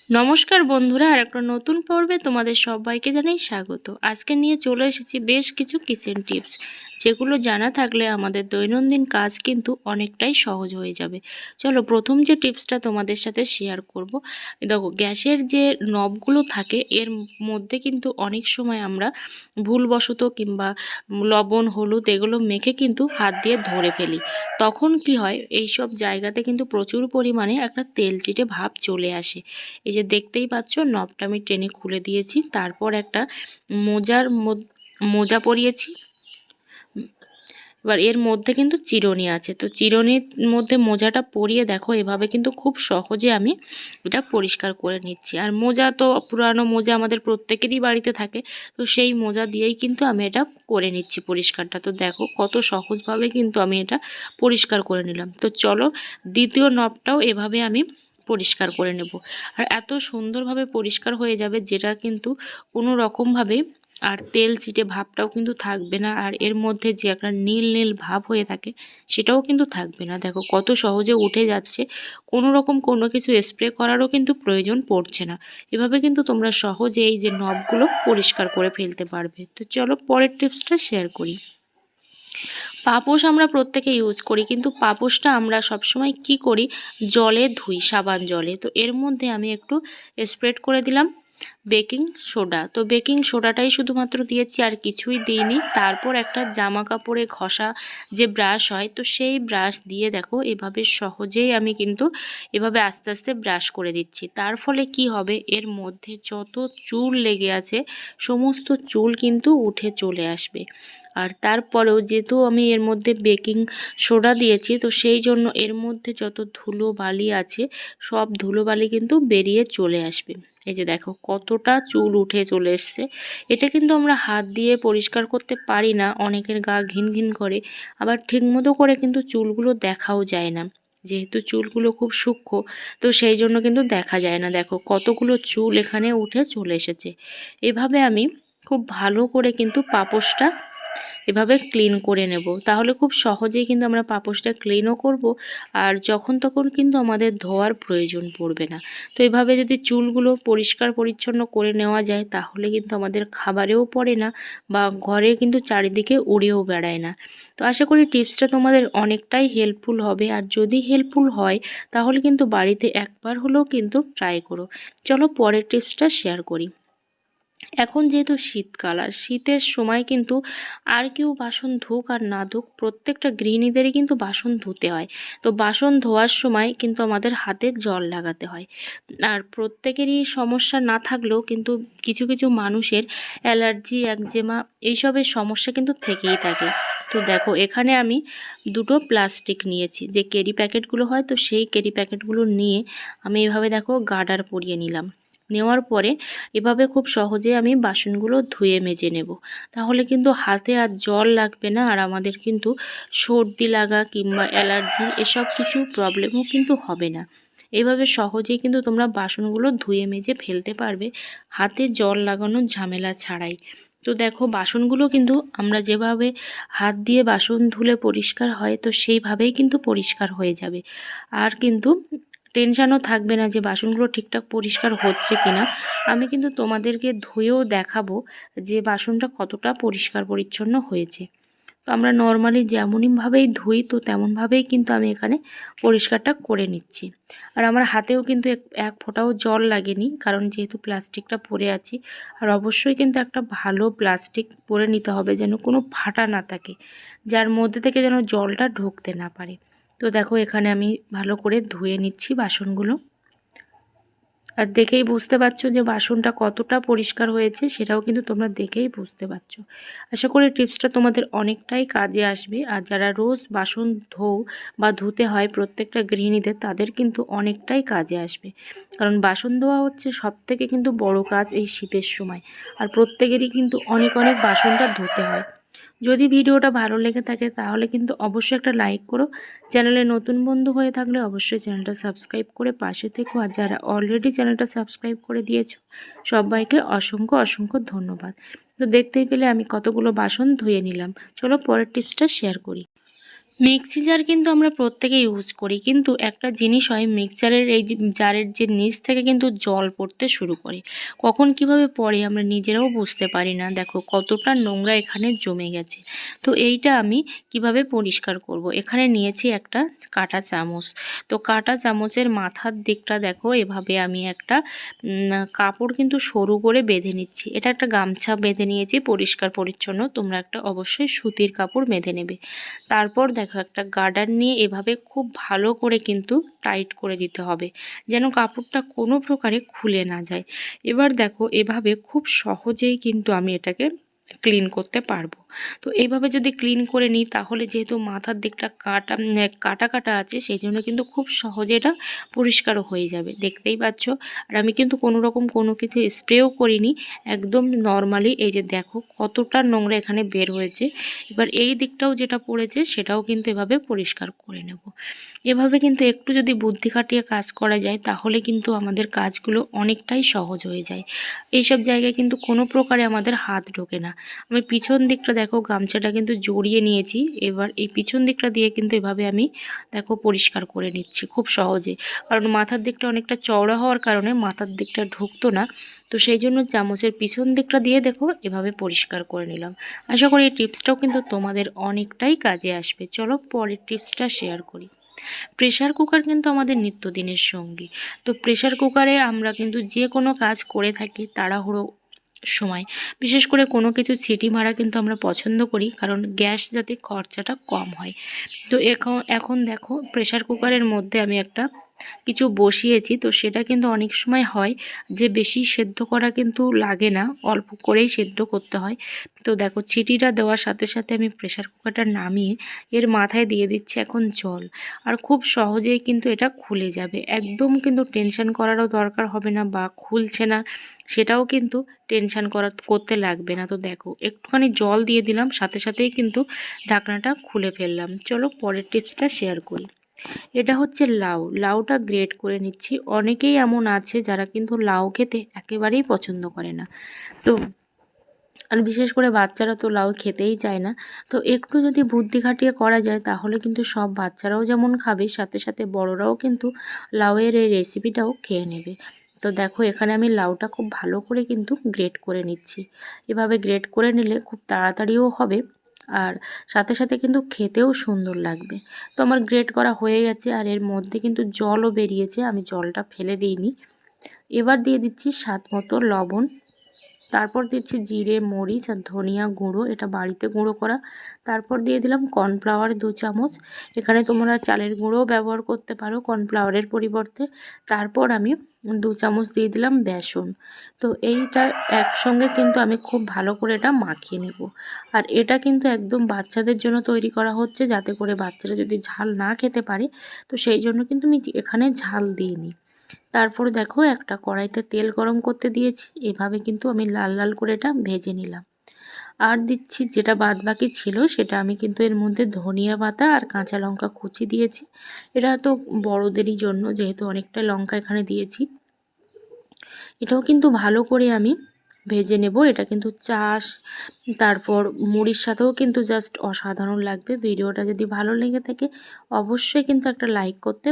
নমস্কার বন্ধুরা, আর একটা নতুন পর্বে তোমাদের সবাইকে জানাই স্বাগত। আজকে নিয়ে চলে এসেছি বেশ কিছু কিচেন টিপস, যেগুলো জানা থাকলে আমাদের দৈনন্দিন কাজ কিন্তু অনেকটাই সহজ হয়ে যাবে। চলো, প্রথম যে টিপসটা তোমাদের সাথে শেয়ার করব। দেখো, গ্যাসের যে নবগুলো থাকে এর মধ্যে কিন্তু অনেক সময় আমরা ভুলবশত কিংবা লবণ হলুদ এগুলো মেখে কিন্তু হাত দিয়ে ধরে ফেলি। তখন কি হয়, এই সব জায়গাতে কিন্তু প্রচুর পরিমাণে একটা তেলচিটে ভাব চলে আসে। এই যে দেখতেই পাচ্ছ, নবটা আমি টেনে খুলে দিয়েছি, তারপর একটা মোজা পরিয়েছি। এবার এর মধ্যে কিন্তু চিরুনি আছে, তো চিরুনির মধ্যে মোজাটা পরিয়ে দেখো এভাবে কিন্তু খুব সহজে আমি এটা পরিষ্কার করে নিচ্ছি। আর মোজা তো পুরানো মোজা আমাদের প্রত্যেকেরই বাড়িতে থাকে, তো সেই মোজা দিয়েই কিন্তু আমি এটা করে নিচ্ছি পরিষ্কারটা। তো দেখো কত সহজভাবে কিন্তু আমি এটা পরিষ্কার করে নিলাম। তো চলো, দ্বিতীয় নবটাও এভাবে আমি পরিষ্কার করে নেব। আর এত সুন্দরভাবে পরিষ্কার হয়ে যাবে, যেটা কিন্তু কোনো রকমভাবে আর তেল চিটে ভাবটাও কিন্তু থাকবে না। আর এর মধ্যে যে একটা নীল নীল ভাব হয়ে থাকে সেটাও কিন্তু থাকবে না। দেখো কত সহজে উঠে যাচ্ছে, কোনো রকম কোনো কিছু স্প্রে করারও কিন্তু প্রয়োজন পড়ছে না। এভাবে কিন্তু তোমরা সহজে এই যে নবগুলো পরিষ্কার করে ফেলতে পারবে। তো চলো পরের টিপসটা শেয়ার করি। পাপোশ আমরা প্রত্যেকে ইউজ করি, কিন্তু পাপোশটা আমরা সবসময় কি করি, জলে ধুই, সাবান জলে। তো এর মধ্যে আমি একটু স্প্রেড করে দিলাম বেকিং সোডা। তো বেকিং সোডাটাই শুধুমাত্র দিয়েছি, আর কিছুই দিইনি। তারপর একটা জামা কাপড়ে ঘষা যে ব্রাশ হয়, তো সেই ব্রাশ দিয়ে দেখো এভাবে সহজেই আমি কিন্তু এভাবে আস্তে আস্তে ব্রাশ করে দিচ্ছি। তার ফলে কি হবে, এর মধ্যে যত চুল লেগে আছে সমস্ত চুল কিন্তু উঠে চলে আসবে। আর তারপরেও যেহেতু আমি এর মধ্যে বেকিং সোডা দিয়েছি, তো সেই জন্য এর মধ্যে যত ধুলো বালি আছে সব ধুলো বালি কিন্তু বেরিয়ে চলে আসবে। এই যে দেখো কতটা চুল উঠে চলে এসছে। এটা কিন্তু আমরা হাত দিয়ে পরিষ্কার করতে পারি না, অনেকের গা ঘিন ঘিন করে, আবার ঠিকমতো করে কিন্তু চুলগুলো দেখাও যায় না, যেহেতু চুলগুলো খুব সূক্ষ্ম, তো সেই জন্য কিন্তু দেখা যায় না। দেখো কতগুলো চুল এখানে উঠে চলে এসেছে। এভাবে আমি খুব ভালো করে কিন্তু পাপোশটা এভাবে ক্লিন করে নেব, তাহলে খুব সহজেই কিন্তু আমরা পাপোশটা ক্লিনও করব, আর যখন তখন কিন্তু আমাদের ধোয়ার প্রয়োজন পড়বে না। তো এভাবে যদি চুলগুলো পরিষ্কার পরিচ্ছন্ন করে নেওয়া যায়, তাহলে কিন্তু আমাদের খাবারেও পড়ে না, বা ঘরে কিন্তু চারিদিকে উড়েও বেড়ায় না। তো আশা করি টিপসটা তোমাদের অনেকটাই হেল্পফুল হবে, আর যদি হেল্পফুল হয় তাহলে কিন্তু বাড়িতে একবার হলেও কিন্তু ট্রাই করো। চলো পরের টিপসটা শেয়ার করি। এখন যেহেতু শীতকাল, আর শীতের সময় কিন্তু আর কেউ বাসন ধুক আর না ধুক, প্রত্যেকটা গৃহিণীদেরই কিন্তু বাসন ধুতে হয়। তো বাসন ধোয়ার সময় কিন্তু আমাদের হাতে জল লাগাতে হয়। আর প্রত্যেকেরই সমস্যা না থাকলেও কিন্তু কিছু কিছু মানুষের অ্যালার্জি, একজেমা এইসবের সমস্যা কিন্তু থেকেই থাকে। তো দেখো এখানে আমি দুটো প্লাস্টিক নিয়েছি, যে ক্যারি প্যাকেটগুলো হয়, তো সেই ক্যারি প্যাকেটগুলো নিয়ে আমি এভাবে দেখো গার্ডার পরিয়ে নিলাম। নেওয়ার পরে এভাবে খুব সহজে আমি বাসনগুলো ধুয়ে মেজে নেব, তাহলে কিন্তু হাতে আর জল লাগবে না, আর আমাদের কিন্তু সর্দি লাগা কিংবা অ্যালার্জি এসব কিছু প্রবলেমও কিন্তু হবে না। এইভাবে সহজেই কিন্তু তোমরা বাসনগুলো ধুয়ে মেজে ফেলতে পারবে, হাতে জল লাগানোর ঝামেলা ছাড়াই। তো দেখো বাসনগুলো কিন্তু আমরা যেভাবে হাত দিয়ে বাসন ধুলে পরিষ্কার হয়, তো সেইভাবেই কিন্তু পরিষ্কার হয়ে যাবে। আর কিন্তু টেনশানও থাকবে না যে বাসনগুলো ঠিকঠাক পরিষ্কার হচ্ছে কিনা। আমি কিন্তু তোমাদেরকে ধুয়েও দেখাবো যে বাসনটা কতটা পরিষ্কার পরিচ্ছন্ন হয়েছে। তো আমরা নর্মালি যেমনইভাবেই ধুই, তো তেমনভাবেই কিন্তু আমি এখানে পরিষ্কারটা করে নিচ্ছি। আর আমার হাতেও কিন্তু এক ফোঁটাও জল লাগেনি, কারণ যেহেতু প্লাস্টিকটা পরে আছি। আর অবশ্যই কিন্তু একটা ভালো প্লাস্টিক পরে নিতে হবে, যেন কোনো ফাটা না থাকে, যার মধ্যে থেকে যেন জলটা ঢুকতে না পারে। তো দেখো এখানে আমি ভালো করে ধুয়ে নিচ্ছি বাসনগুলো। আর দেখেই বুঝতে পারছো যে বাসনটা কতটা পরিষ্কার হয়েছে, সেটাও কিন্তু তোমরা দেখেই বুঝতে পারছো। আশা করি টিপসটা তোমাদের অনেকটাই কাজে আসবে। আর যারা রোজ বাসন বা ধুতে হয় প্রত্যেকটা গৃহিণীদের, তাদের কিন্তু অনেকটাই কাজে আসবে, কারণ বাসন ধোয়া হচ্ছে সবথেকে কিন্তু বড় কাজ এই শীতের সময়। আর প্রত্যেকেরই কিন্তু অনেক অনেক বাসনটা ধুতে হয়। যদি ভিডিওটা ভালো লেগে থাকে তাহলে কিন্তু অবশ্যই একটা লাইক করো। চ্যানেলে নতুন বন্ধু হয়ে থাকলে অবশ্যই চ্যানেলটা সাবস্ক্রাইব করে পাশে থেকো। আর যারা অলরেডি চ্যানেলটা সাবস্ক্রাইব করে দিয়েছো, সবাইকে অসংখ্য অসংখ্য ধন্যবাদ। তো দেখতেই পেলে আমি কতগুলো বাসন ধুয়ে নিলাম। চলো পরের টিপসটা শেয়ার করি। মিক্সি জার কিন্তু আমরা প্রত্যেকে ইউজ করি, কিন্তু একটা জিনিস হয় মিক্সচারের এই যে জারের যে নিচ থেকে কিন্তু জল পড়তে শুরু করে, কখন কিভাবে পড়ে আমরা নিজেরাও বুঝতে পারি না। দেখো কতটা নোংরা এখানে জমে গেছে। তো এইটা আমি কিভাবে পরিষ্কার করব, এখানে নিয়েছি একটা কাঁটা চামচ। তো কাঁটা চামচের মাথার দিকটা দেখো এভাবে আমি একটা কাপড় কিন্তু সরু করে বেঁধে নিচ্ছি। এটা একটা গামছা বেঁধে নিয়েছি পরিষ্কার পরিচ্ছন্ন, তোমরা একটা অবশ্যই সুতির কাপড় বেঁধে নেবে। তারপর দেখো একটা গার্ডার নিয়ে এভাবে খুব ভালো করে কিন্তু টাইট করে দিতে হবে, যেন কাপড়টা কোনো প্রকারে খুলে না যায়। এবার দেখো এভাবে খুব সহজেই কিন্তু আমি এটাকে ক্লিন করতে পারবো। তো এইভাবে যদি ক্লিন করে নিই তাহলে যেহেতু মাথার দিকটা কাটা কাটা আছে, সেই জন্য কিন্তু খুব সহজে এটা পরিষ্কারও হয়ে যাবে, দেখতেই পাচ্ছ। আর আমি কিন্তু কোনো রকম কোনো কিছু স্প্রেও করিনি, একদম নর্মালি এই যে দেখো কতটা নোংরা এখানে বের হয়েছে। এবার এই দিকটাও যেটা পড়েছে সেটাও কিন্তু এভাবে পরিষ্কার করে নেব। এভাবে কিন্তু একটু যদি বুদ্ধি খাটিয়ে কাজ করা যায় তাহলে কিন্তু আমাদের কাজগুলো অনেকটাই সহজ হয়ে যায়। এইসব জায়গায় কিন্তু কোনো প্রকারে আমাদের হাত ঢোকে না। আমি পিছন দিকটা দেখো গামছাটা কিন্তু জড়িয়ে নিয়েছি, এবার এই পিছন দিকটা দিয়ে কিন্তু এভাবে আমি দেখো পরিষ্কার করে নিচ্ছি খুব সহজে, কারণ মাথার দিকটা অনেকটা চওড়া হওয়ার কারণে মাথার দিকটা ঢুকতো না। তো সেই জন্য চামচের পিছন দিকটা দিয়ে দেখো এভাবে পরিষ্কার করে নিলাম। আশা করি এই টিপসটাও কিন্তু তোমাদের অনেকটাই কাজে আসবে। চলো পরের টিপসটা শেয়ার করি। প্রেশার কুকার কিন্তু আমাদের নিত্যদিনের সঙ্গী। তো প্রেশার কুকারে আমরা কিন্তু যে কোনো কাজ করে থাকি তাড়াহুড়ো সময়, বিশেষ করে কোনো কিছু সিটি মারা কিন্তু আমরা পছন্দ করি, কারণ গ্যাস যাতে খরচাটা কম হয়। তো এখন দেখো প্রেশার কুকারের মধ্যে আমি একটা কিছু বসিয়েছি, তো সেটা কিন্তু অনেক সময় হয় যে বেশি সেদ্ধ করা কিন্তু লাগে না, অল্প করেই সেদ্ধ করতে হয়। তো দেখো চিটিটা দেওয়ার সাথে সাথে আমি প্রেশার কুকারটা নামিয়ে এর মাথায় দিয়ে দিচ্ছি এখন জল, আর খুব সহজেই কিন্তু এটা খুলে যাবে। একদম কিন্তু টেনশন করারও দরকার হবে না, বা খুলছে না সেটাও কিন্তু টেনশন করতে লাগবে না। তো দেখো একটুখানি জল দিয়ে দিলাম, সাথে সাথেই কিন্তু ঢাকনাটা খুলে ফেললাম। চলো পরের টিপসটা শেয়ার করি। এটা হচ্ছে লাউ। লাউটা গ্রেট করে নিচ্ছি। অনেকেই এমন আছে যারা কিন্তু লাউ খেতে একেবারেই পছন্দ করে না, তো আর বিশেষ করে বাচ্চারা তো লাউ খেতেই চায় না। তো একটু যদি বুদ্ধি খাটিয়ে করা যায় তাহলে কিন্তু সব বাচ্চারাও যেমন খাবে, সাথে সাথে বড়রাও কিন্তু লাউয়ের এই রেসিপিটাও খেয়ে নেবে। তো দেখো এখানে আমি লাউটা খুব ভালো করে কিন্তু গ্রেট করে নিচ্ছি। এভাবে গ্রেট করে নিলে খুব তাড়াতাড়িও হবে, আর সাথে সাথে কিন্তু খেতেও সুন্দর লাগবে। তো আমার গ্রেট করা হয়ে গেছে, আর এর মধ্যে কিন্তু জলও বেরিয়েছে, আমি জলটা ফেলে দিইনি। এবার দিয়ে দিচ্ছি স্বাদ মতো লবণ, তারপর দিচ্ছি জিরে, মরিচ আর ধনিয়া গুঁড়ো, এটা বাড়িতে গুঁড়ো করা। তারপর দিয়ে দিলাম কর্নফ্লাওয়ার 2 চামচ, এখানে তোমরা চালের গুঁড়োও ব্যবহার করতে পারো কর্নফ্লাওয়ারের পরিবর্তে। তারপর আমি 2 চামচ দিয়ে দিলাম বেসন। তো এইটা একসঙ্গে কিন্তু আমি খুব ভালো করে এটা মাখিয়ে নেব। আর এটা কিন্তু একদম বাচ্চাদের জন্য তৈরি করা হচ্ছে, যাতে করে বাচ্চারা যদি ঝাল না খেতে পারে, তো সেই জন্য কিন্তু আমি এখানে ঝাল দিইনি। তারপর দেখো একটা কড়াইতে তেল গরম করতে দিয়েছি, এভাবে কিন্তু আমি লাল লাল করে এটা ভেজে নিলাম। আর দিচ্ছি যেটা বাদ বাকি ছিল সেটা আমি কিন্তু এর মধ্যে ধনিয়া পাতা আর কাঁচা লঙ্কা কুচি দিয়েছি। এটা তো বড়দেরই জন্য, যেহেতু অনেকটা লঙ্কা এখানে দিয়েছি। এটাও কিন্তু ভালো করে আমি ভেজে নেব। এটা কিন্তু চাষ, তারপর মুড়ির সাথেও কিন্তু জাস্ট অসাধারণ লাগবে। ভিডিওটা যদি ভালো লেগে থাকে অবশ্যই কিন্তু একটা লাইক করতে